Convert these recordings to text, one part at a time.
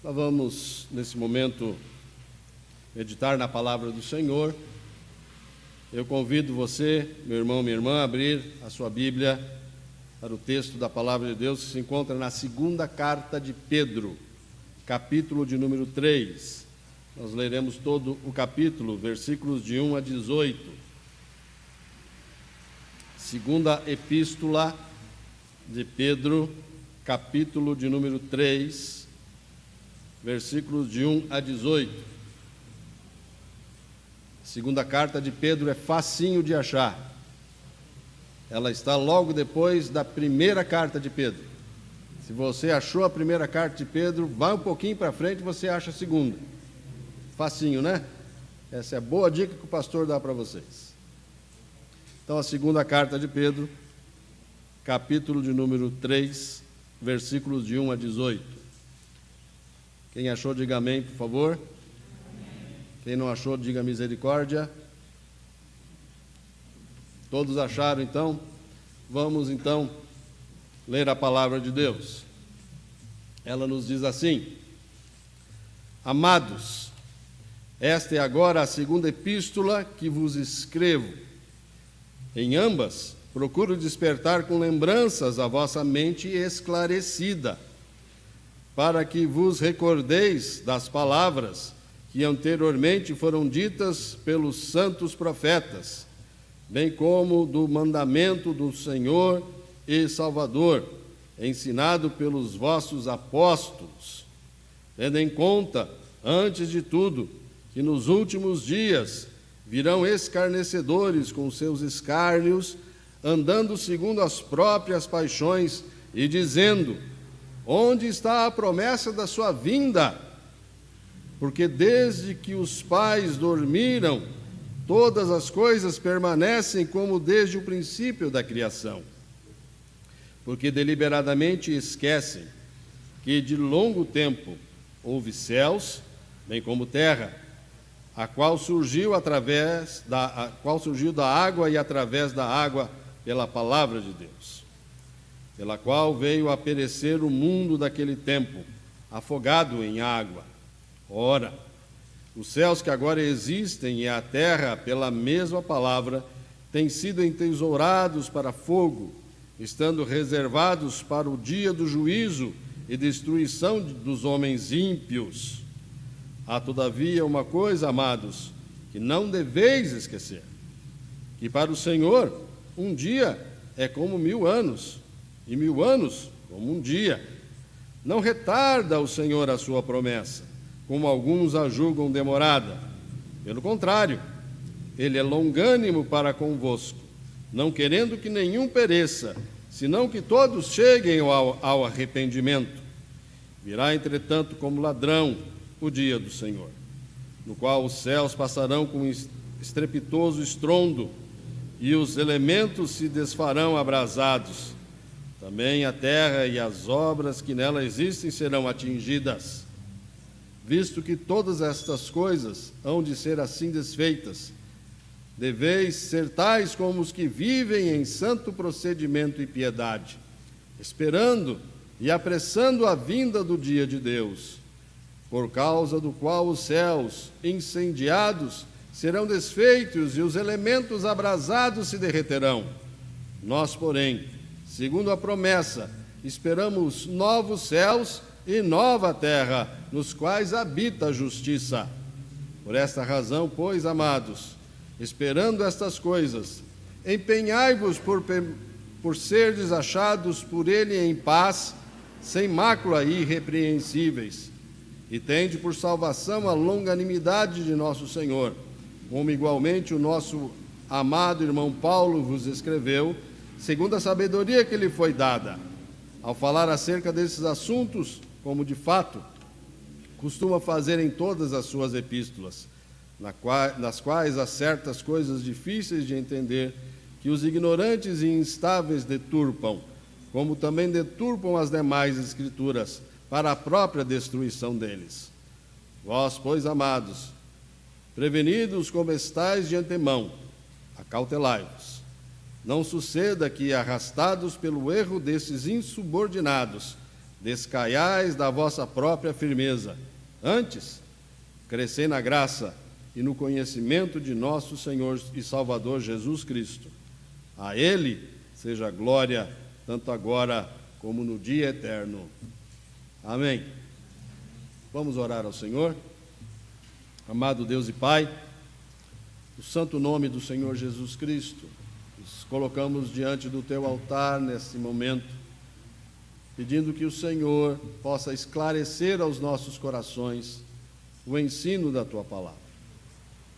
Nós vamos, nesse momento, meditar na palavra do Senhor. Eu convido você, meu irmão, minha irmã, a abrir a sua Bíblia para o texto da palavra de Deus que se encontra na segunda carta de Pedro, capítulo de número 3. Nós leremos todo o capítulo, versículos de 1 a 18. Segunda epístola de Pedro, capítulo de número 3, versículos de 1 a 18. Segunda carta de Pedro é facinho de achar. Ela está logo depois da primeira carta de Pedro. Se você achou a primeira carta de Pedro, vai um pouquinho para frente e você acha a segunda. Facinho, né? Essa é a boa dica que o pastor dá para vocês. Então, a segunda carta de Pedro, capítulo de número 3, versículos de 1 a 18. Quem achou, diga amém, por favor. Quem não achou, diga misericórdia. Todos acharam, então? Vamos, então, ler a palavra de Deus. Ela nos diz assim: Amados, esta é agora a segunda epístola que vos escrevo. Em ambas, procuro despertar com lembranças a vossa mente esclarecida, para que vos recordeis das palavras que anteriormente foram ditas pelos santos profetas, bem como do mandamento do Senhor e Salvador, ensinado pelos vossos apóstolos, tendo em conta, antes de tudo, que nos últimos dias virão escarnecedores com seus escárnios, andando segundo as próprias paixões e dizendo: onde está a promessa da sua vinda? Porque desde que os pais dormiram, todas as coisas permanecem como desde o princípio da criação. Porque deliberadamente esquecem que de longo tempo houve céus, bem como terra, a qual surgiu da água e através da água pela palavra de Deus, pela qual veio a perecer o mundo daquele tempo, afogado em água. Ora, os céus que agora existem e a terra, pela mesma palavra, têm sido entesourados para fogo, estando reservados para o dia do juízo e destruição dos homens ímpios. Há, todavia, uma coisa, amados, que não deveis esquecer, que para o Senhor um dia é como 1000 anos, e 1000 anos como um dia. Não retarda o Senhor a sua promessa, como alguns a julgam demorada. Pelo contrário, Ele é longânimo para convosco, não querendo que nenhum pereça, senão que todos cheguem ao arrependimento. Virá, entretanto, como ladrão o dia do Senhor, no qual os céus passarão com estrepitoso estrondo, e os elementos se desfarão abrasados. Também a terra e as obras que nela existem serão atingidas. Visto que todas estas coisas hão de ser assim desfeitas, deveis ser tais como os que vivem em santo procedimento e piedade, esperando e apressando a vinda do dia de Deus, por causa do qual os céus incendiados serão desfeitos e os elementos abrasados se derreterão. Nós, porém, segundo a promessa, esperamos novos céus e nova terra, nos quais habita a justiça. Por esta razão, pois, amados, esperando estas coisas, empenhai-vos por serdes achados por Ele em paz, sem mácula e irrepreensíveis, e tende por salvação a longanimidade de nosso Senhor, como igualmente o nosso amado irmão Paulo vos escreveu, segundo a sabedoria que lhe foi dada, ao falar acerca desses assuntos, como de fato costuma fazer em todas as suas epístolas, nas quais há certas coisas difíceis de entender, que os ignorantes e instáveis deturpam, como também deturpam as demais escrituras, para a própria destruição deles. Vós, pois, amados, prevenidos como estáis de antemão, acautelai-vos. Não suceda que, arrastados pelo erro desses insubordinados, descaiais da vossa própria firmeza. Antes, crescei na graça e no conhecimento de nosso Senhor e Salvador Jesus Cristo. A Ele seja glória, tanto agora como no dia eterno. Amém. Vamos orar ao Senhor. Amado Deus e Pai, o santo nome do Senhor Jesus Cristo, nos colocamos diante do Teu altar nesse momento, pedindo que o Senhor possa esclarecer aos nossos corações o ensino da Tua palavra.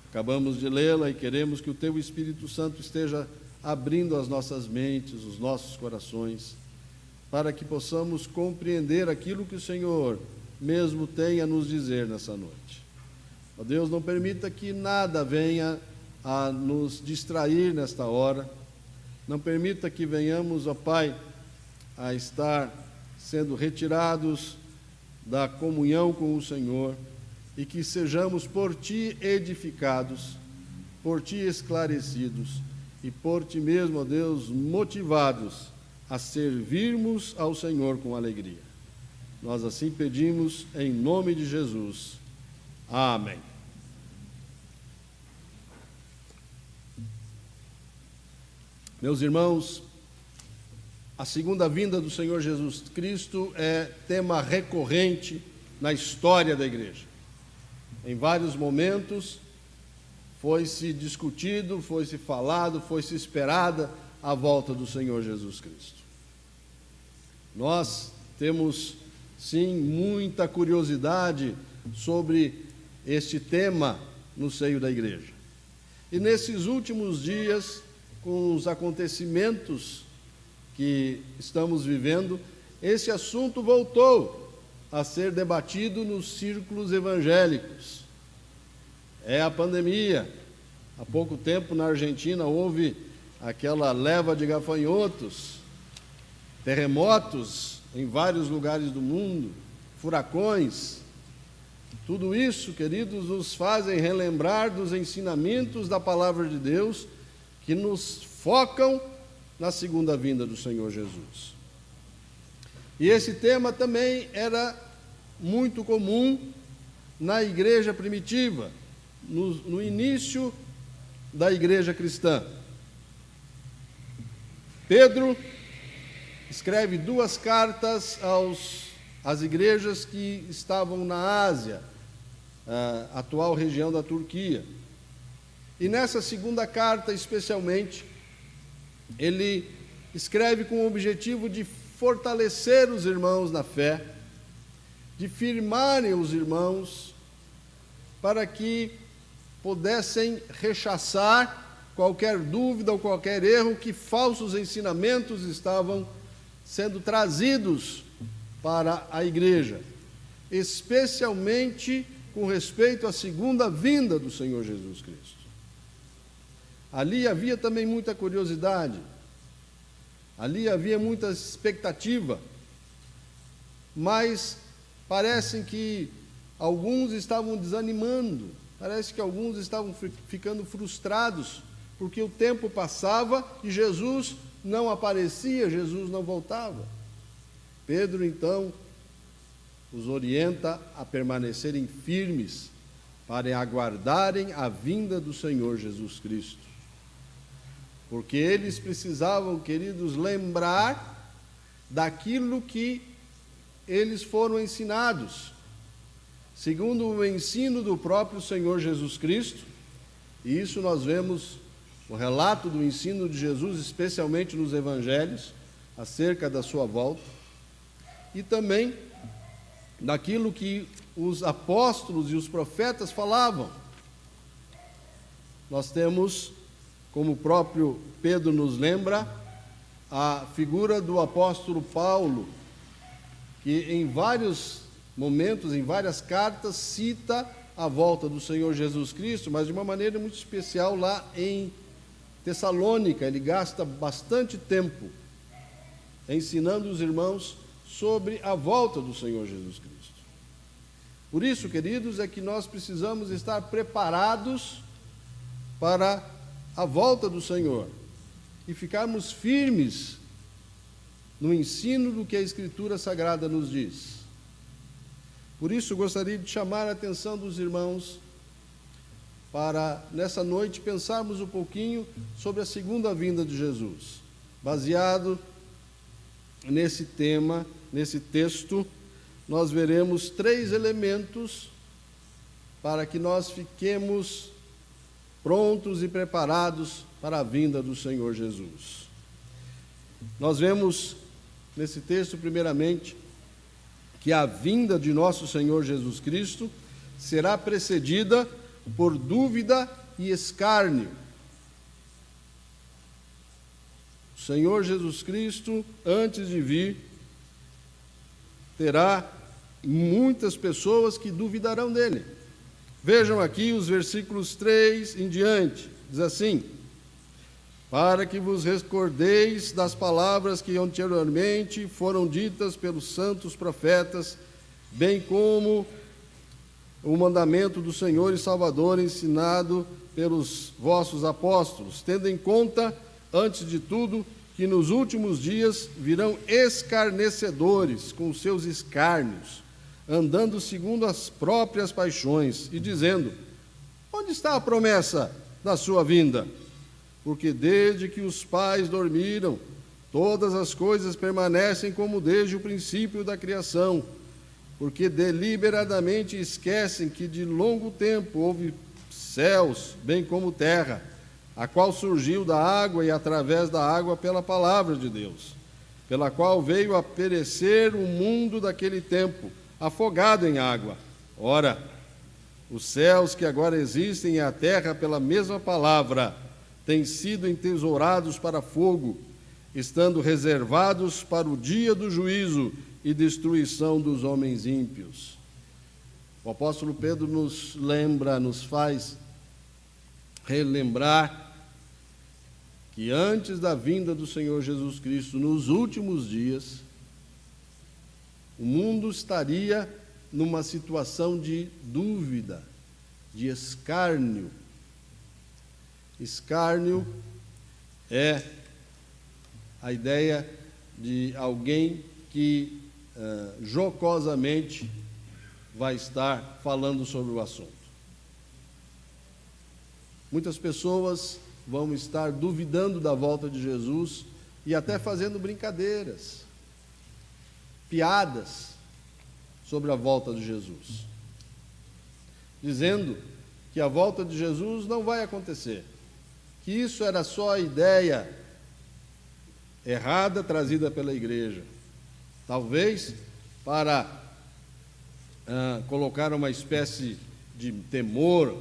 Acabamos de lê-la e queremos que o Teu Espírito Santo esteja abrindo as nossas mentes, os nossos corações, para que possamos compreender aquilo que o Senhor mesmo tem a nos dizer nessa noite. Ó Deus, não permita que nada venha a nos distrair nesta hora, não permita que venhamos, ó Pai, a estar sendo retirados da comunhão com o Senhor e que sejamos por Ti edificados, por Ti esclarecidos e por Ti mesmo, ó Deus, motivados a servirmos ao Senhor com alegria. Nós assim pedimos em nome de Jesus. Amém. Meus irmãos, a segunda vinda do Senhor Jesus Cristo é tema recorrente na história da igreja. Em vários momentos foi-se discutido, foi-se falado, foi-se esperada a volta do Senhor Jesus Cristo. Nós temos, sim, muita curiosidade sobre este tema no seio da igreja. E nesses últimos dias, com os acontecimentos que estamos vivendo, esse assunto voltou a ser debatido nos círculos evangélicos. É a pandemia. Há pouco tempo, na Argentina, houve aquela leva de gafanhotos, terremotos em vários lugares do mundo, furacões. Tudo isso, queridos, nos fazem relembrar dos ensinamentos da palavra de Deus que nos focam na segunda vinda do Senhor Jesus. E esse tema também era muito comum na igreja primitiva, no início da igreja cristã. Pedro escreve 2 cartas às igrejas que estavam na Ásia, a atual região da Turquia. E nessa segunda carta, especialmente, ele escreve com o objetivo de fortalecer os irmãos na fé, de firmarem os irmãos, para que pudessem rechaçar qualquer dúvida ou qualquer erro que falsos ensinamentos estavam sendo trazidos para a igreja, especialmente com respeito à segunda vinda do Senhor Jesus Cristo. Ali havia também muita curiosidade, ali havia muita expectativa, mas parece que alguns estavam desanimando, parece que alguns estavam ficando frustrados, porque o tempo passava e Jesus não aparecia, Jesus não voltava. Pedro, então, os orienta a permanecerem firmes para aguardarem a vinda do Senhor Jesus Cristo. Porque eles precisavam, queridos, lembrar daquilo que eles foram ensinados, segundo o ensino do próprio Senhor Jesus Cristo. E isso nós vemos o relato do ensino de Jesus, especialmente nos evangelhos, acerca da sua volta, e também daquilo que os apóstolos e os profetas falavam. Nós temos, como o próprio Pedro nos lembra, a figura do apóstolo Paulo, que em vários momentos, em várias cartas, cita a volta do Senhor Jesus Cristo, mas de uma maneira muito especial lá em Tessalônica. Ele gasta bastante tempo ensinando os irmãos sobre a volta do Senhor Jesus Cristo. Por isso, queridos, é que nós precisamos estar preparados para a volta do Senhor e ficarmos firmes no ensino do que a Escritura Sagrada nos diz. Por isso, gostaria de chamar a atenção dos irmãos para, nessa noite, pensarmos um pouquinho sobre a segunda vinda de Jesus. Baseado nesse tema, nesse texto, nós veremos 3 elementos para que nós fiquemos prontos e preparados para a vinda do Senhor Jesus. Nós vemos nesse texto, primeiramente, que a vinda de nosso Senhor Jesus Cristo será precedida por dúvida e escárnio. O Senhor Jesus Cristo, antes de vir, terá muitas pessoas que duvidarão dele. Vejam aqui os versículos 3 em diante, diz assim: para que vos recordeis das palavras que anteriormente foram ditas pelos santos profetas, bem como o mandamento do Senhor e Salvador ensinado pelos vossos apóstolos, tendo em conta, antes de tudo, que nos últimos dias virão escarnecedores com seus escárnios, andando segundo as próprias paixões, e dizendo: onde está a promessa da sua vinda? Porque desde que os pais dormiram, todas as coisas permanecem como desde o princípio da criação, porque deliberadamente esquecem que de longo tempo houve céus, bem como terra, a qual surgiu da água e através da água pela palavra de Deus, pela qual veio a perecer o mundo daquele tempo, afogado em água. Ora, os céus que agora existem e a terra pela mesma palavra têm sido entesourados para fogo, estando reservados para o dia do juízo e destruição dos homens ímpios. O apóstolo Pedro nos faz relembrar que antes da vinda do Senhor Jesus Cristo, nos últimos dias, o mundo estaria numa situação de dúvida, de escárnio. Escárnio é a ideia de alguém que jocosamente vai estar falando sobre o assunto. Muitas pessoas vão estar duvidando da volta de Jesus e até fazendo brincadeiras, piadas sobre a volta de Jesus, dizendo que a volta de Jesus não vai acontecer, que isso era só a ideia errada trazida pela igreja, talvez para colocar uma espécie de temor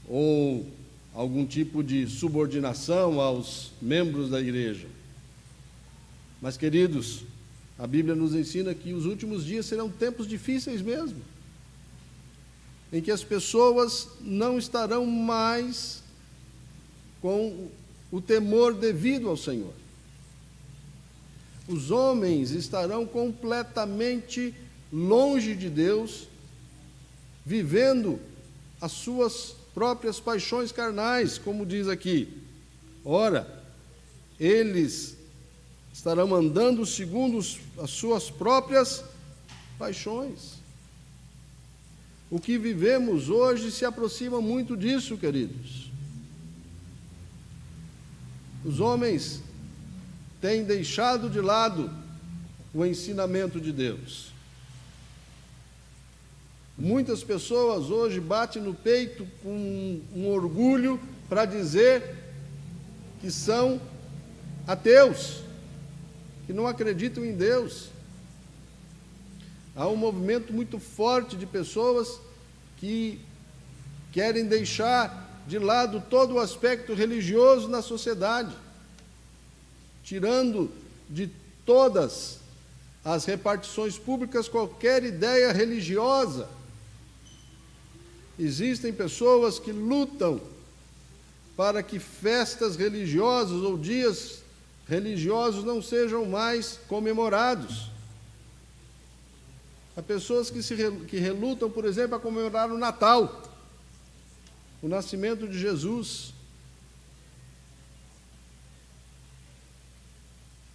ou algum tipo de subordinação aos membros da igreja. Mas, queridos, a Bíblia nos ensina que os últimos dias serão tempos difíceis mesmo, em que as pessoas não estarão mais com o temor devido ao Senhor. Os homens estarão completamente longe de Deus, vivendo as suas próprias paixões carnais, como diz aqui. Ora, eles estarão andando segundo as suas próprias paixões. O que vivemos hoje se aproxima muito disso, queridos. Os homens têm deixado de lado o ensinamento de Deus. Muitas pessoas hoje batem no peito com um orgulho para dizer que são ateus, que não acreditam em Deus. Há um movimento muito forte de pessoas que querem deixar de lado todo o aspecto religioso na sociedade, tirando de todas as repartições públicas qualquer ideia religiosa. Existem pessoas que lutam para que festas religiosas ou dias religiosos não sejam mais comemorados. Há pessoas que relutam, por exemplo, a comemorar o Natal, o nascimento de Jesus.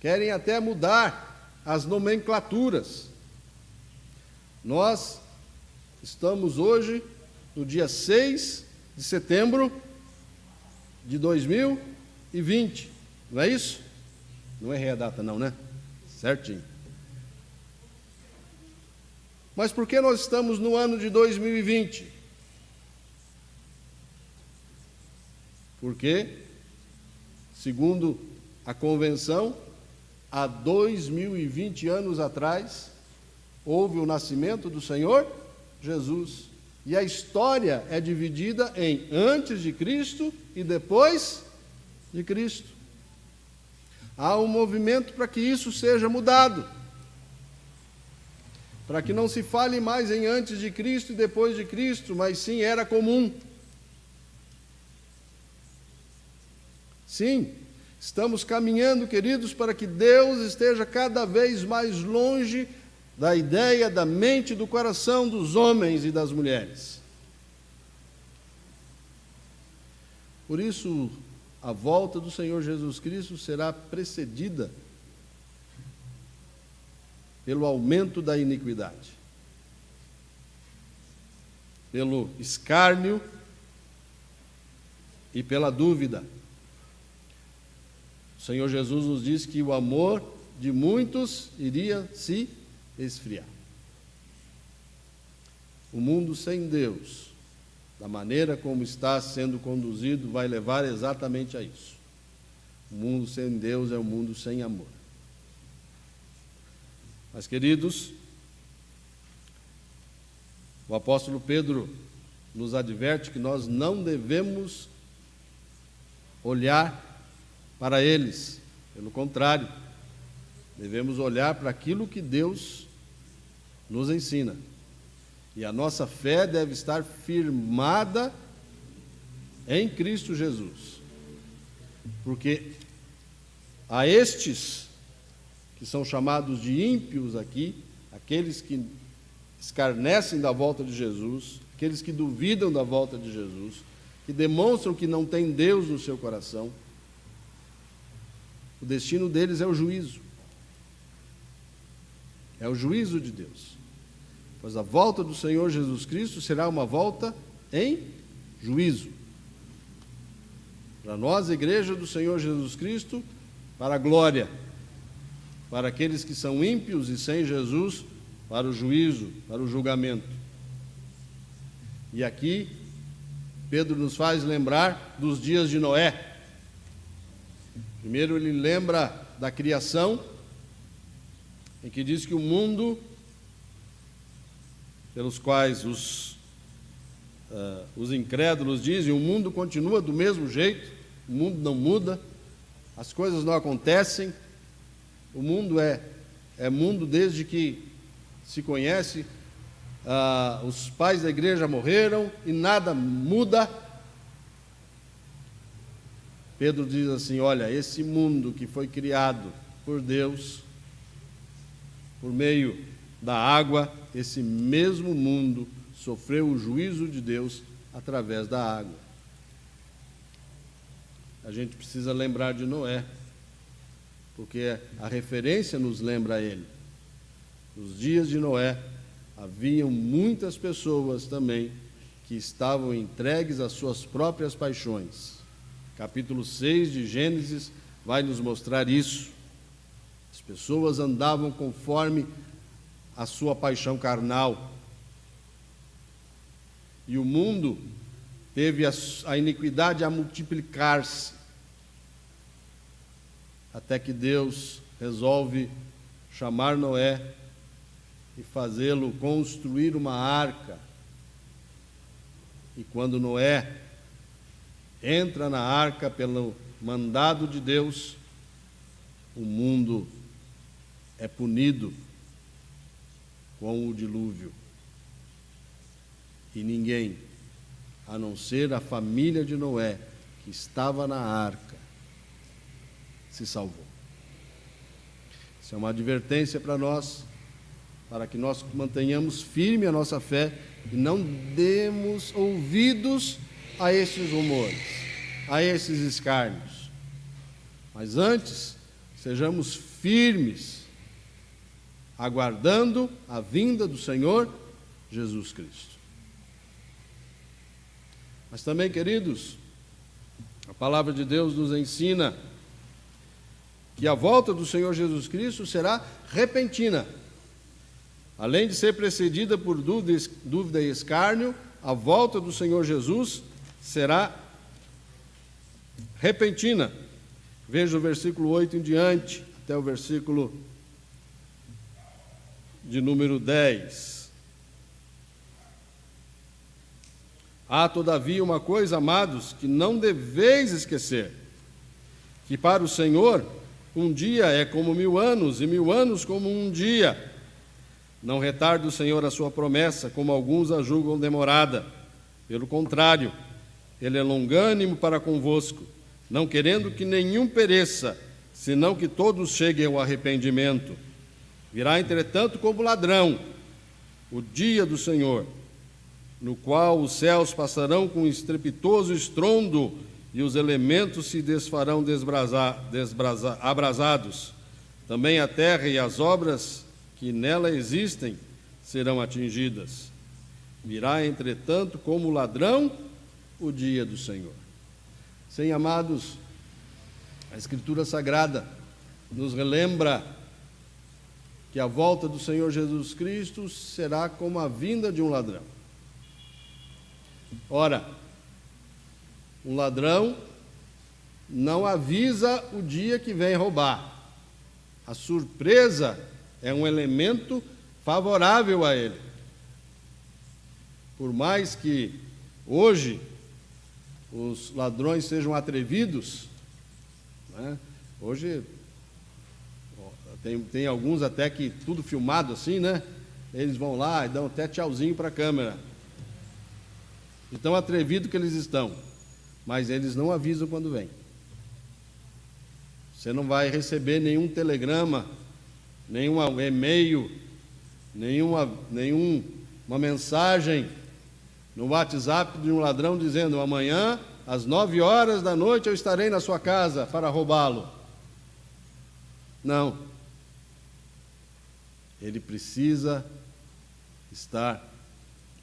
querem até mudar as nomenclaturas. Nós estamos hoje no dia 6 de setembro de 2020, não é isso? Não errei a data não, né? Certinho. Mas por que nós estamos no ano de 2020? Porque, segundo a convenção, há 2020 anos atrás, houve o nascimento do Senhor Jesus. E a história é dividida em antes de Cristo e depois de Cristo. Há um movimento para que isso seja mudado, para que não se fale mais em antes de Cristo e depois de Cristo, mas sim era comum. Sim, estamos caminhando, queridos, para que Deus esteja cada vez mais longe da ideia, da mente, do coração dos homens e das mulheres. Por isso, a volta do Senhor Jesus Cristo será precedida pelo aumento da iniquidade, pelo escárnio e pela dúvida. O Senhor Jesus nos diz que o amor de muitos iria se esfriar. O mundo sem Deus, da maneira como está sendo conduzido, vai levar exatamente a isso. O mundo sem Deus é um mundo sem amor. Mas, queridos, o apóstolo Pedro nos adverte que nós não devemos olhar para eles, pelo contrário, devemos olhar para aquilo que Deus nos ensina. E a nossa fé deve estar firmada em Cristo Jesus. Porque a estes que são chamados de ímpios aqui, aqueles que escarnecem da volta de Jesus, aqueles que duvidam da volta de Jesus, que demonstram que não tem Deus no seu coração, o destino deles é o juízo. É o juízo de Deus. Pois a volta do Senhor Jesus Cristo será uma volta em juízo. Para nós, a igreja do Senhor Jesus Cristo, para a glória. Para aqueles que são ímpios e sem Jesus, para o juízo, para o julgamento. E aqui, Pedro nos faz lembrar dos dias de Noé. Primeiro ele lembra da criação, em que diz que o mundo, pelos quais os incrédulos dizem, o mundo continua do mesmo jeito, o mundo não muda, as coisas não acontecem, o mundo é mundo desde que se conhece, os pais da igreja morreram e nada muda. Pedro diz assim: olha, esse mundo que foi criado por Deus, por meio da água, esse mesmo mundo sofreu o juízo de Deus através da água. A gente precisa lembrar de Noé, porque a referência nos lembra a ele. Nos dias de Noé, haviam muitas pessoas também que estavam entregues às suas próprias paixões. Capítulo 6 de Gênesis vai nos mostrar isso. As pessoas andavam conforme a sua paixão carnal. E o mundo teve a iniquidade a multiplicar-se, até que Deus resolve chamar Noé e fazê-lo construir uma arca. E quando Noé entra na arca pelo mandado de Deus, o mundo é punido com o dilúvio. E ninguém, a não ser a família de Noé, que estava na arca, se salvou. Isso é uma advertência para nós, para que nós mantenhamos firme a nossa fé e não demos ouvidos a esses rumores, a esses escárnios. Mas antes, sejamos firmes, aguardando a vinda do Senhor Jesus Cristo. Mas também, queridos, a palavra de Deus nos ensina que a volta do Senhor Jesus Cristo será repentina. Além de ser precedida por dúvida e escárnio, a volta do Senhor Jesus será repentina. Veja o versículo 8 em diante, até o versículo de número 10. Há, todavia, uma coisa, amados, que não deveis esquecer, que para o Senhor um dia é como 1000 anos, e 1000 anos como um dia. Não retarde o Senhor a sua promessa, como alguns a julgam demorada. Pelo contrário, Ele é longânimo para convosco, não querendo que nenhum pereça, senão que todos cheguem ao arrependimento. Virá, entretanto, como ladrão o dia do Senhor, no qual os céus passarão com estrepitoso estrondo e os elementos se desfarão abrasados. Também a terra e as obras que nela existem serão atingidas. Virá, entretanto, como ladrão o dia do Senhor. Sim, amados, a Escritura Sagrada nos relembra que a volta do Senhor Jesus Cristo será como a vinda de um ladrão. Ora, um ladrão não avisa o dia que vem roubar. A surpresa é um elemento favorável a ele. Por mais que hoje os ladrões sejam atrevidos, né? Hoje tem alguns até que tudo filmado assim, né? Eles vão lá e dão até tchauzinho para a câmera. De tão atrevido que eles estão, mas eles não avisam quando vem. Você não vai receber nenhum telegrama, nenhum e-mail, nenhuma mensagem no WhatsApp de um ladrão dizendo: amanhã, às 9h da noite, eu estarei na sua casa para roubá-lo. Não. Ele precisa estar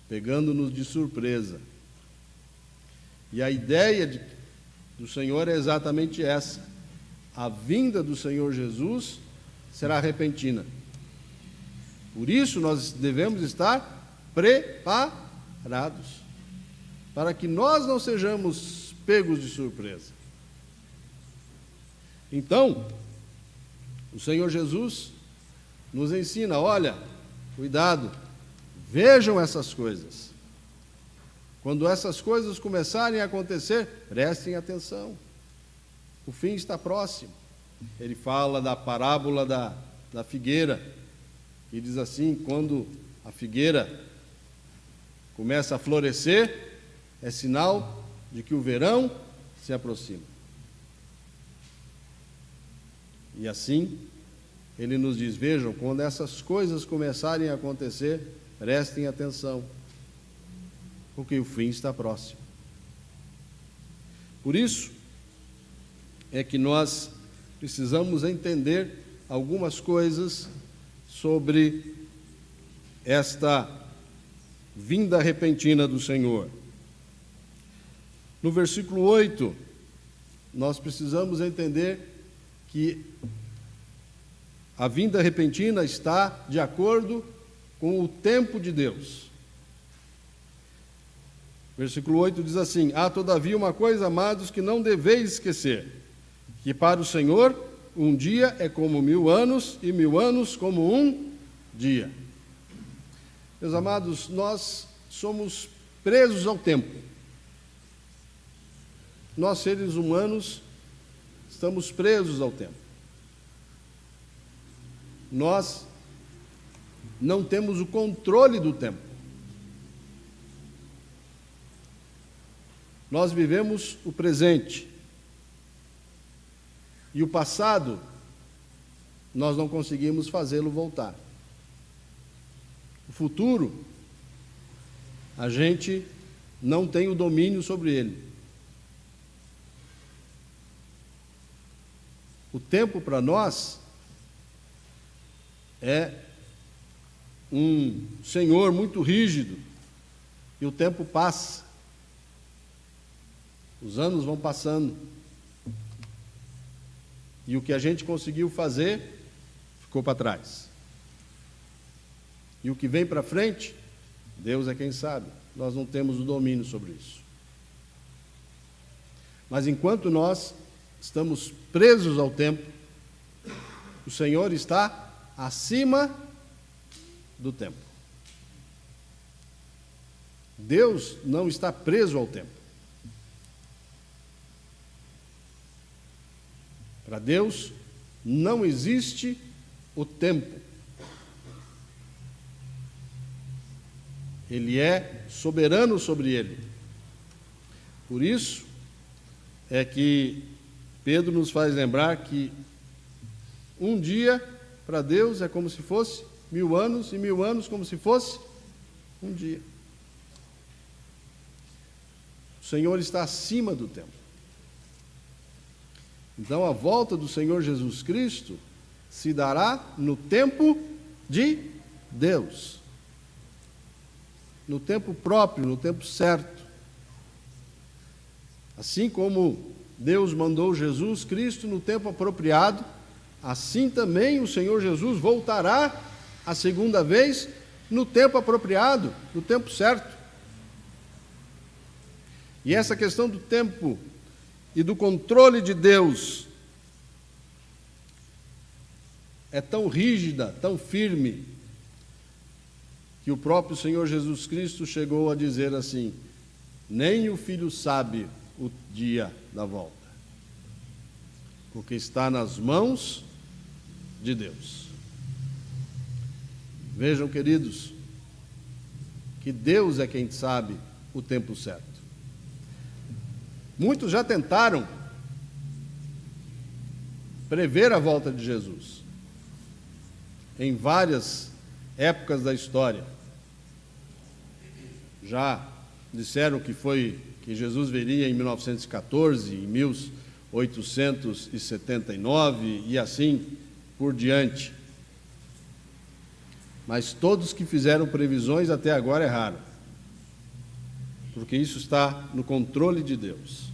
pegando-nos de surpresa. E a ideia do Senhor é exatamente essa. A vinda do Senhor Jesus será repentina. Por isso, nós devemos estar preparados, para que nós não sejamos pegos de surpresa. Então, o Senhor Jesus nos ensina: olha, cuidado, vejam essas coisas. Quando essas coisas começarem a acontecer, prestem atenção. O fim está próximo. Ele fala da parábola da figueira, e diz assim: quando a figueira começa a florescer, é sinal de que o verão se aproxima. E assim, ele nos diz: vejam, quando essas coisas começarem a acontecer, prestem atenção, porque o fim está próximo. Por isso é que nós precisamos entender algumas coisas sobre esta vinda repentina do Senhor. No versículo 8, nós precisamos entender que a vinda repentina está de acordo com o tempo de Deus. Versículo 8 diz assim: há, todavia, uma coisa, amados, que não deveis esquecer, que para o Senhor um dia é como 1000 anos, e 1000 anos como um dia. Meus amados, nós somos presos ao tempo. Nós, seres humanos, estamos presos ao tempo. Nós não temos o controle do tempo. Nós vivemos o presente. E o passado, nós não conseguimos fazê-lo voltar. O futuro, a gente não tem o domínio sobre ele. O tempo para nós é um senhor muito rígido, e o tempo passa, os anos vão passando, e o que a gente conseguiu fazer ficou para trás. E o que vem para frente, Deus é quem sabe, nós não temos o domínio sobre isso. Mas enquanto nós estamos presos ao tempo, o Senhor está acima do tempo. Deus não está preso ao tempo. Para Deus não existe o tempo. Ele é soberano sobre ele. Por isso é que Pedro nos faz lembrar que um dia para Deus é como se fosse 1000 anos, e 1000 anos como se fosse um dia. O Senhor está acima do tempo. Então, a volta do Senhor Jesus Cristo se dará no tempo de Deus, no tempo próprio, no tempo certo. Assim como Deus mandou Jesus Cristo no tempo apropriado, assim também o Senhor Jesus voltará a segunda vez no tempo apropriado, no tempo certo. E essa questão do tempo e do controle de Deus é tão rígida, tão firme, que o próprio Senhor Jesus Cristo chegou a dizer assim: nem o Filho sabe o dia da volta, porque está nas mãos de Deus. Vejam, queridos, que Deus é quem sabe o tempo certo. Muitos já tentaram prever a volta de Jesus em várias épocas da história. Já disseram que Jesus viria em 1914, em 1879 e assim por diante. Mas todos que fizeram previsões até agora erraram, porque isso está no controle de Deus.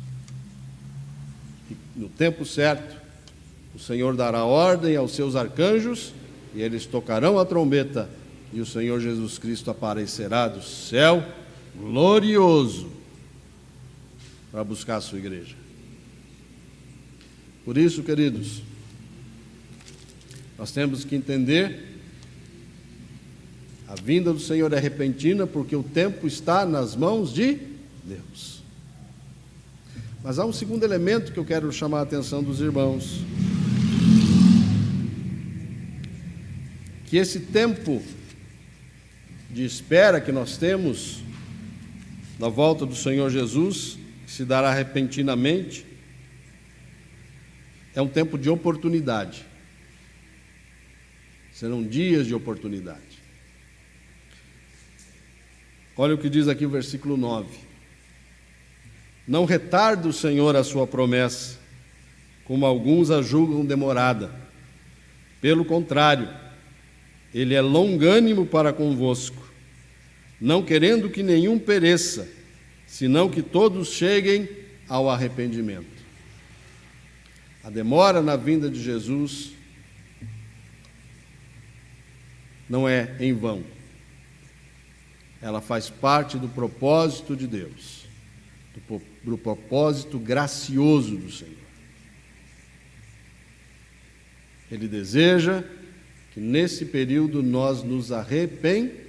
E no tempo certo, o Senhor dará ordem aos seus arcanjos, e eles tocarão a trombeta, e o Senhor Jesus Cristo aparecerá do céu glorioso para buscar a sua igreja. Por isso, queridos, nós temos que entender: a vinda do Senhor é repentina, porque o tempo está nas mãos de Deus. Mas há um segundo elemento que eu quero chamar a atenção dos irmãos: que esse tempo de espera que nós temos na volta do Senhor Jesus, que se dará repentinamente, é um tempo de oportunidade. Serão dias de oportunidade. Olha o que diz aqui o versículo 9: não retarda o Senhor a sua promessa, como alguns a julgam demorada. Pelo contrário, Ele é longânimo para convosco, não querendo que nenhum pereça, senão que todos cheguem ao arrependimento. A demora na vinda de Jesus não é em vão. Ela faz parte do propósito de Deus, do propósito gracioso do Senhor. Ele deseja que nesse período nós nos arrependamos,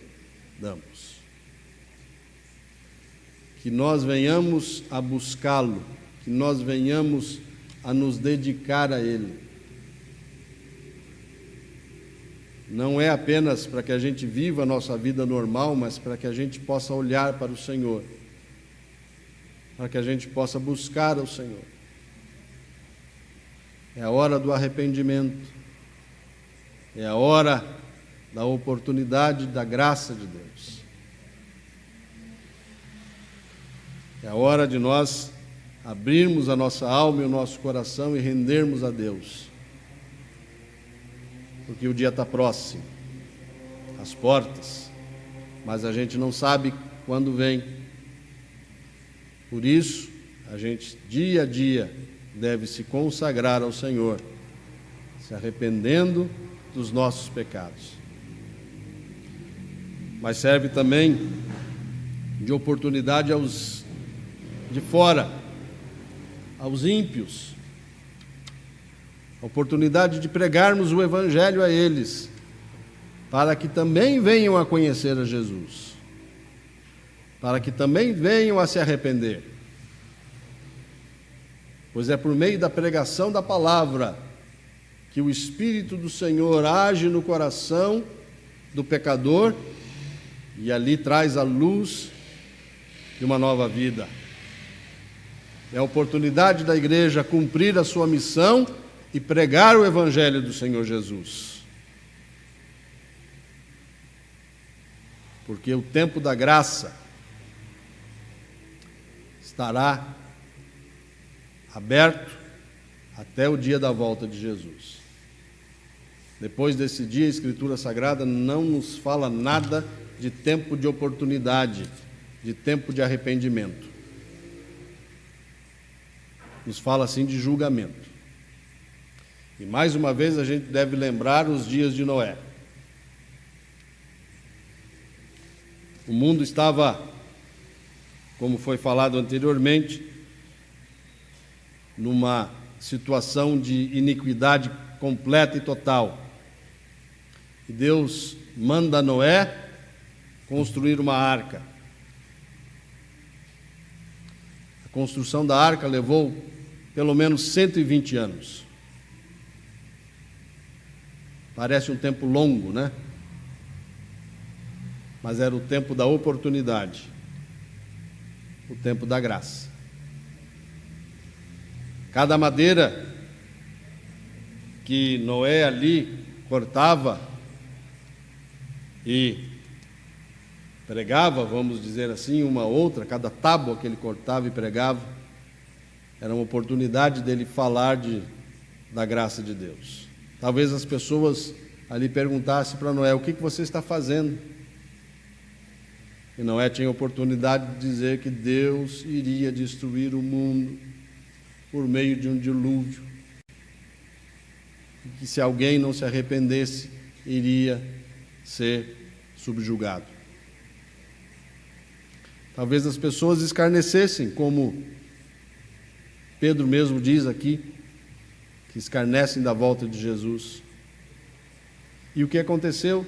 que nós venhamos a buscá-lo, que nós venhamos a nos dedicar a Ele. Não é apenas para que a gente viva a nossa vida normal, mas para que a gente possa olhar para o Senhor, para que a gente possa buscar o Senhor. É a hora do arrependimento, é a hora da oportunidade da graça de Deus. É a hora de nós abrirmos a nossa alma e o nosso coração e rendermos a Deus. porque o dia está próximo, às portas, mas a gente não sabe quando vem. Por isso, a gente dia a dia deve se consagrar ao Senhor, se arrependendo dos nossos pecados. Mas serve também de oportunidade aos de fora, aos ímpios, a oportunidade de pregarmos o Evangelho a eles, para que também venham a conhecer a Jesus, para que também venham a se arrepender. Pois é por meio da pregação da palavra que o Espírito do Senhor age no coração do pecador e ali traz a luz de uma nova vida. É a oportunidade da igreja cumprir a sua missão e pregar o Evangelho do Senhor Jesus. Porque o tempo da graça estará aberto até o dia da volta de Jesus. Depois desse dia, a Escritura Sagrada não nos fala nada de tempo de oportunidade, de tempo de arrependimento. Nos fala assim de julgamento. E mais uma vez a gente deve lembrar os dias de Noé. O mundo estava, como foi falado anteriormente, numa situação de iniquidade completa e total. E Deus manda Noé construir uma arca. A construção da arca levou pelo menos 120 anos. Parece um tempo longo, né? Mas era o tempo da oportunidade, o tempo da graça. Cada madeira que Noé ali cortava e pregava, vamos dizer assim, uma outra, cada tábua que ele cortava e pregava, era uma oportunidade dele falar da graça de Deus. Talvez as pessoas ali perguntassem para Noé: o que você está fazendo? E Noé tinha a oportunidade de dizer que Deus iria destruir o mundo por meio de um dilúvio, e que se alguém não se arrependesse, iria ser subjugado. Talvez as pessoas escarnecessem, como Pedro mesmo diz aqui, que escarnecem da volta de Jesus. E o que aconteceu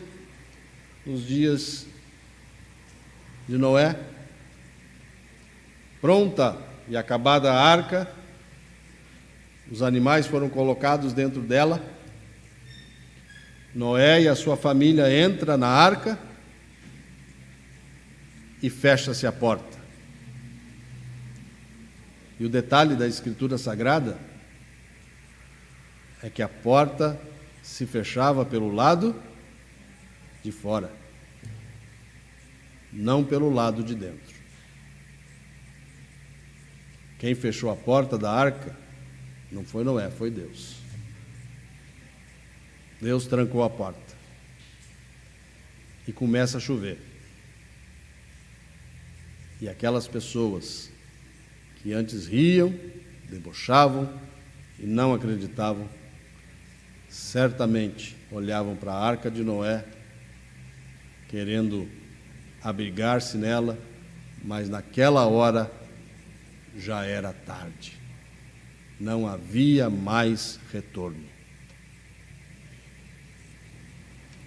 nos dias de Noé? Pronta e acabada a arca, os animais foram colocados dentro dela. Noé e a sua família entram na arca e fecha-se a porta. E o detalhe da Escritura Sagrada é que a porta se fechava pelo lado de fora, não pelo lado de dentro. Quem fechou a porta da arca não foi Noé, foi Deus. Deus trancou a porta e começa a chover. E aquelas pessoas que antes riam, debochavam e não acreditavam, certamente olhavam para a arca de Noé, querendo abrigar-se nela, mas naquela hora já era tarde. Não havia mais retorno.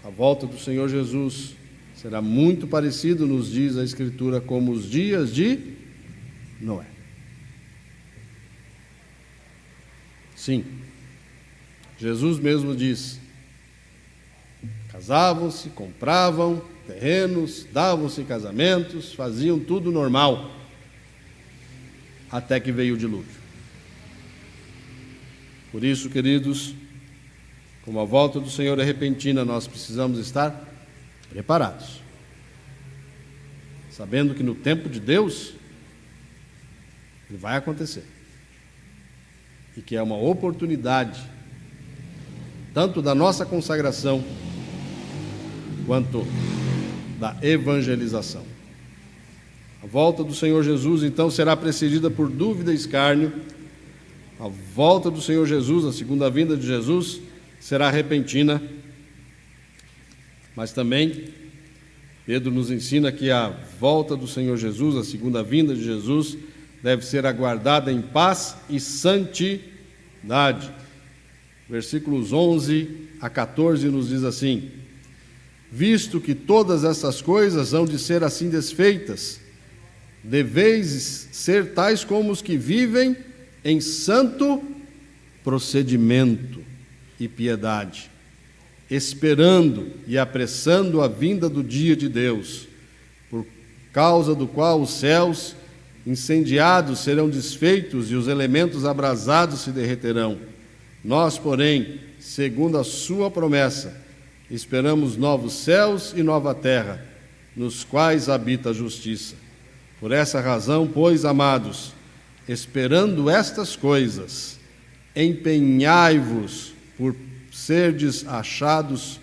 A volta do Senhor Jesus será muito parecido, nos diz a Escritura, como os dias de Noé. Sim, Jesus mesmo diz: casavam-se, compravam terrenos, davam-se casamentos, faziam tudo normal, até que veio o dilúvio. Por isso, queridos, como a volta do Senhor é repentina, nós precisamos estar preparados, sabendo que no tempo de Deus ele vai acontecer, e que é uma oportunidade tanto da nossa consagração quanto da evangelização. A volta do Senhor Jesus, então, será precedida por dúvida e escárnio. A volta do Senhor Jesus, a segunda vinda de Jesus, será repentina, mas também Pedro nos ensina que a volta do Senhor Jesus, a segunda vinda de Jesus, deve ser aguardada em paz e santidade. Versículos 11 a 14 nos diz assim: visto que todas essas coisas hão de ser assim desfeitas, deveis ser tais como os que vivem em santo procedimento e piedade, esperando e apressando a vinda do dia de Deus, por causa do qual os céus incendiados serão desfeitos e os elementos abrasados se derreterão. Nós, porém, segundo a sua promessa, esperamos novos céus e nova terra, nos quais habita a justiça. Por essa razão, pois, amados, esperando estas coisas, empenhai-vos por serdes achados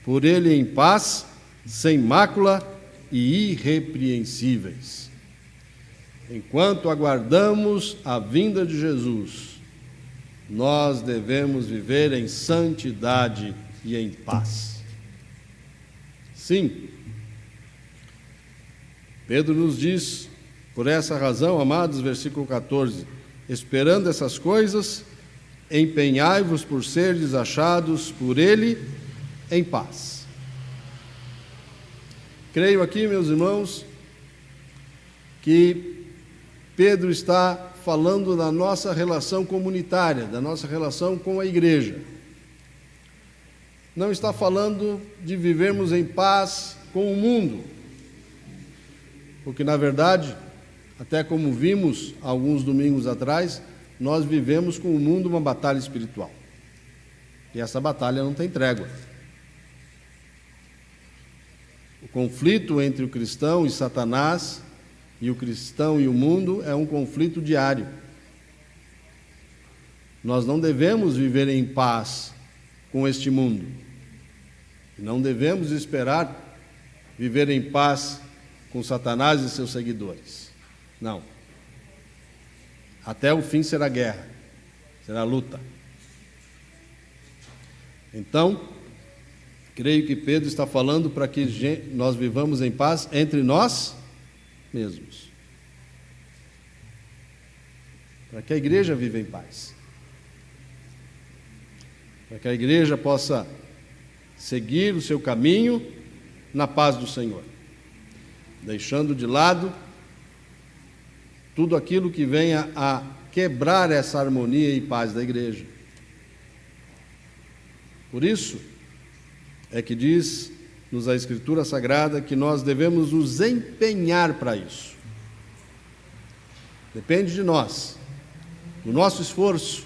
por ele em paz, sem mácula e irrepreensíveis. Enquanto aguardamos a vinda de Jesus, nós devemos viver em santidade e em paz. Sim, Pedro nos diz, por essa razão, amados, versículo 14, esperando essas coisas, empenhai-vos por serdes achados por ele em paz. Creio aqui, meus irmãos, que Pedro está falando da nossa relação comunitária, da nossa relação com a igreja. Não está falando de vivermos em paz com o mundo, porque, na verdade, até como vimos alguns domingos atrás, nós vivemos com o mundo uma batalha espiritual. E essa batalha não tem trégua. O conflito entre o cristão e Satanás, e o cristão e o mundo, é um conflito diário. Nós não devemos viver em paz com este mundo. Não devemos esperar viver em paz com Satanás e seus seguidores. Não. Até o fim será guerra, será luta. Então, creio que Pedro está falando para que nós vivamos em paz entre nós mesmos. Para que a igreja viva em paz. Para que a igreja possa seguir o seu caminho na paz do Senhor, deixando de lado tudo aquilo que venha a quebrar essa harmonia e paz da igreja. Por isso é que diz-nos a Escritura Sagrada que nós devemos nos empenhar para isso. Depende de nós, do nosso esforço,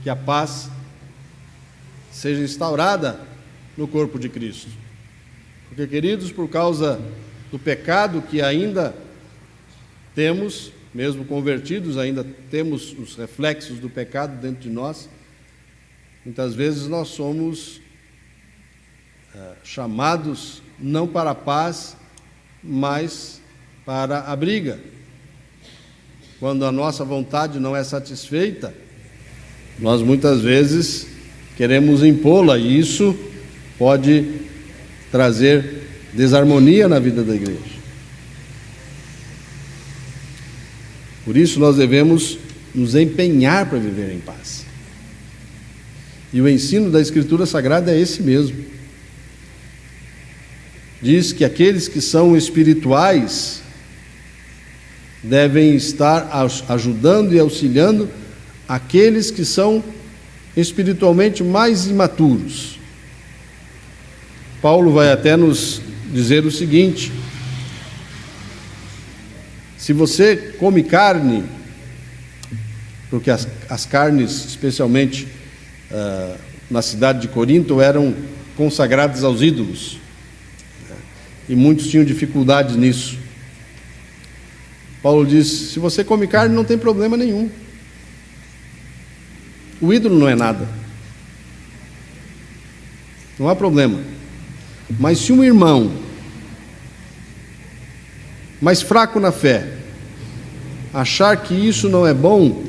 que a paz seja instaurada no corpo de Cristo. Porque, queridos, por causa do pecado que ainda temos, mesmo convertidos, ainda temos os reflexos do pecado dentro de nós, muitas vezes nós somos chamados não para a paz, mas para a briga. Quando a nossa vontade não é satisfeita, nós muitas vezes queremos impô-la, e isso pode trazer desarmonia na vida da igreja. Por isso nós devemos nos empenhar para viver em paz. E o ensino da Escritura Sagrada é esse mesmo. Diz que aqueles que são espirituais devem estar ajudando e auxiliando aqueles que são espiritualmente mais imaturos. Paulo vai até nos dizer o seguinte: se você come carne, porque as carnes, especialmente na cidade de Corinto, eram consagradas aos ídolos, e muitos tinham dificuldades nisso. Paulo diz: se você come carne, não tem problema nenhum. O ídolo não é nada. não há problema. Mas se um irmão mais fraco na fé achar que isso não é bom,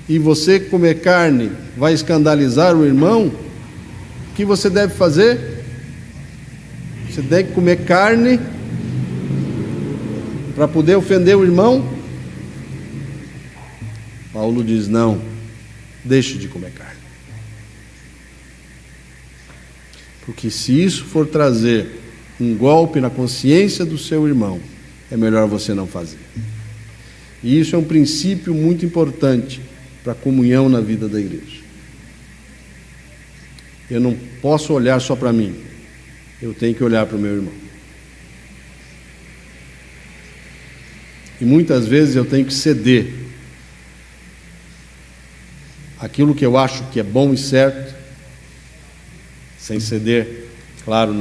e você comer carne vai escandalizar o irmão, o que você deve fazer? Você deve comer carne para poder ofender o irmão? Paulo diz: não, deixe de comer carne. Porque se isso for trazer um golpe na consciência do seu irmão, é melhor você não fazer. E isso é um princípio muito importante para a comunhão na vida da igreja. Eu não posso olhar só para mim, eu tenho que olhar para o meu irmão. E muitas vezes eu tenho que ceder aquilo que eu acho que é bom e certo, sem ceder, claro,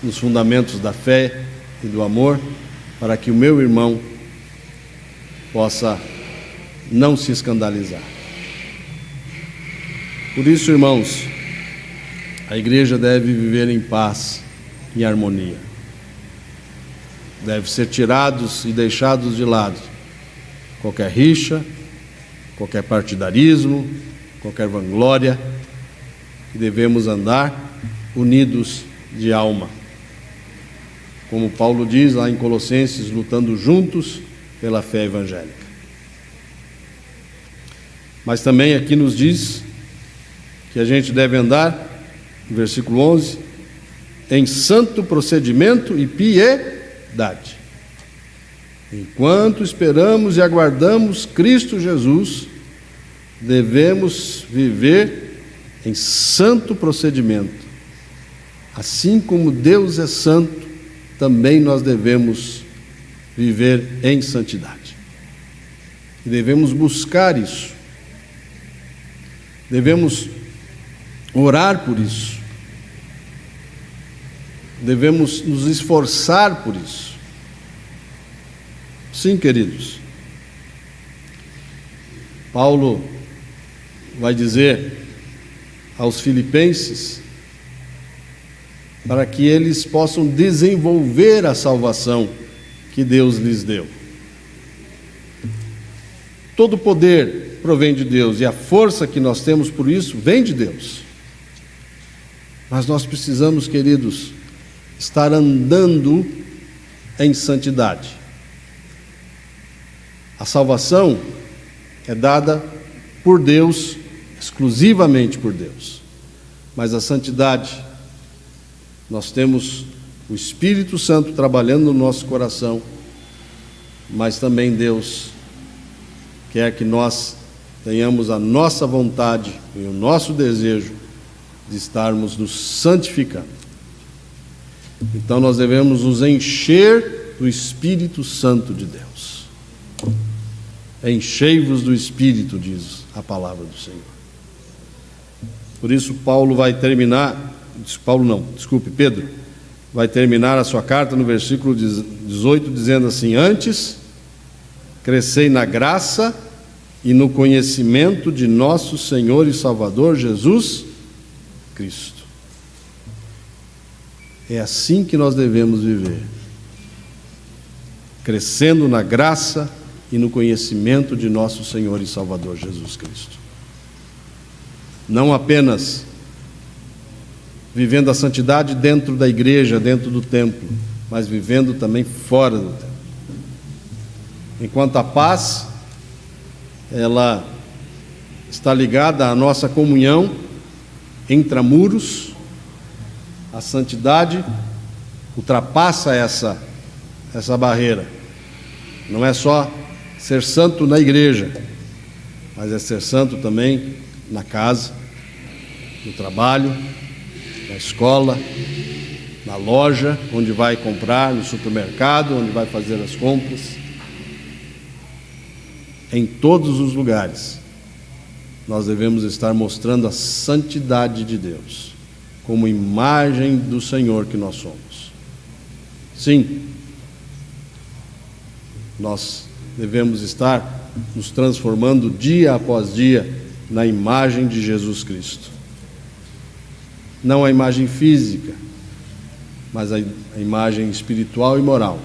nos fundamentos da fé e do amor, para que o meu irmão possa não se escandalizar. Por isso, irmãos, a igreja deve viver em paz, em harmonia. Deve ser tirados e deixados de lado qualquer rixa, qualquer partidarismo, qualquer vanglória, que devemos andar unidos de alma. Como Paulo diz lá em Colossenses, lutando juntos pela fé evangélica. Mas também aqui nos diz que a gente deve andar, no versículo 11, em santo procedimento e piedade. Enquanto esperamos e aguardamos Cristo Jesus, devemos viver em santo procedimento. Assim como Deus é santo, também nós devemos viver em santidade. E devemos buscar isso. Devemos orar por isso. Devemos nos esforçar por isso. Sim, queridos. Paulo vai dizer aos filipenses para que eles possam desenvolver a salvação que Deus lhes deu. Todo o poder provém de Deus e a força que nós temos por isso vem de Deus. Mas nós precisamos, queridos, estar andando em santidade. A salvação é dada por Deus, exclusivamente por Deus. Mas a santidade, nós temos o Espírito Santo trabalhando no nosso coração, mas também Deus quer que nós tenhamos a nossa vontade e o nosso desejo de estarmos nos santificando. Então nós devemos nos encher do Espírito Santo de Deus. Enchei-vos do Espírito, diz a palavra do Senhor. Por isso Pedro vai terminar a sua carta no versículo 18, dizendo assim: antes, crescei na graça e no conhecimento de nosso Senhor e Salvador Jesus Cristo. É assim que nós devemos viver, crescendo na graça e no conhecimento de nosso Senhor e Salvador Jesus Cristo. Não apenas vivendo a santidade dentro da igreja, dentro do templo, mas vivendo também fora do templo. Enquanto a paz, ela está ligada à nossa comunhão intramuros, a santidade ultrapassa essa barreira. Não é só ser santo na igreja, mas é ser santo também na casa, no trabalho, na escola, na loja, onde vai comprar, no supermercado, onde vai fazer as compras. Em todos os lugares, nós devemos estar mostrando a santidade de Deus, como imagem do Senhor que nós somos. Sim, nós devemos estar nos transformando dia após dia na imagem de Jesus Cristo. não a imagem física, mas a imagem espiritual e moral.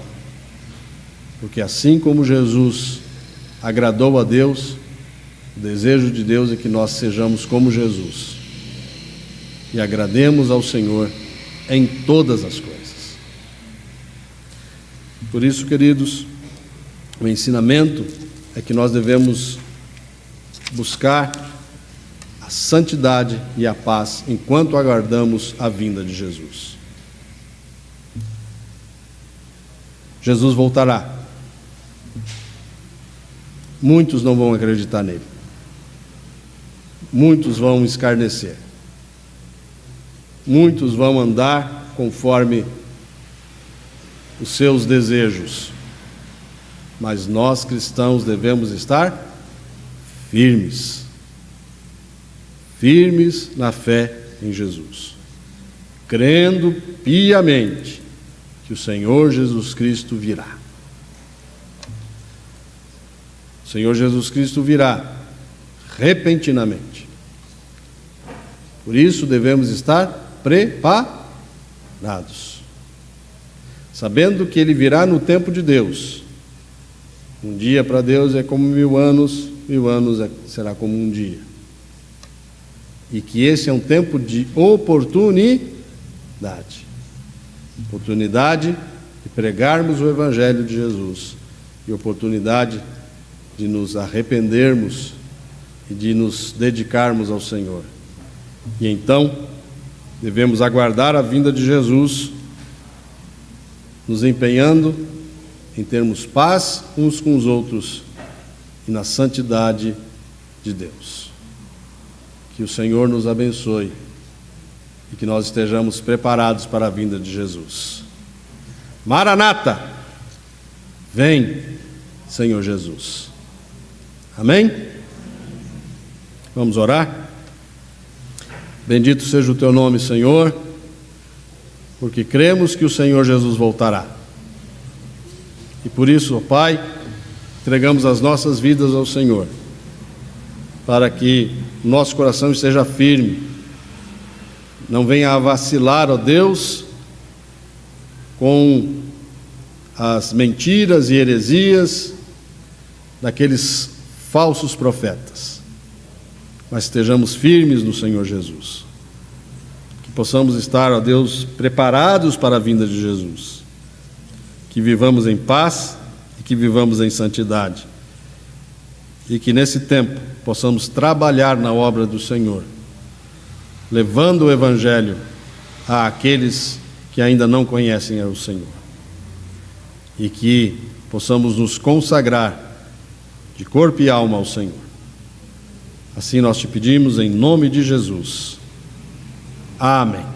Porque assim como Jesus agradou a Deus, o desejo de Deus é que nós sejamos como Jesus e agrademos ao Senhor em todas as coisas. Por isso, queridos, o ensinamento é que nós devemos buscar a santidade e a paz enquanto aguardamos a vinda de Jesus. Jesus voltará. Muitos não vão acreditar nele. Muitos vão escarnecer. Muitos vão andar conforme os seus desejos. Mas nós cristãos devemos estar firmes. Firmes na fé em Jesus. Crendo piamente que o Senhor Jesus Cristo virá. O Senhor Jesus Cristo virá repentinamente. Por isso devemos estar preparados, sabendo que Ele virá no tempo de Deus. Um dia para Deus é como 1000 anos, 1000 anos será como um dia. E que esse é um tempo de oportunidade. Oportunidade de pregarmos o Evangelho de Jesus. E oportunidade de nos arrependermos e de nos dedicarmos ao Senhor. E então, devemos aguardar a vinda de Jesus, nos empenhando em termos paz uns com os outros e na santidade de Deus. Que o Senhor nos abençoe e que nós estejamos preparados para a vinda de Jesus. Maranata! Vem, Senhor Jesus. Amém? Vamos orar? Bendito seja o teu nome, Senhor, porque cremos que o Senhor Jesus voltará. E por isso, ó Pai, entregamos as nossas vidas ao Senhor, para que nosso coração esteja firme, não venha a vacilar, ó Deus, com as mentiras e heresias daqueles falsos profetas, mas estejamos firmes no Senhor Jesus, que possamos estar, ó Deus, preparados para a vinda de Jesus, que vivamos em paz e que vivamos em santidade, e que nesse tempo possamos trabalhar na obra do Senhor, levando o Evangelho àqueles que ainda não conhecem o Senhor, e que possamos nos consagrar de corpo e alma ao Senhor. Assim nós te pedimos em nome de Jesus. Amém.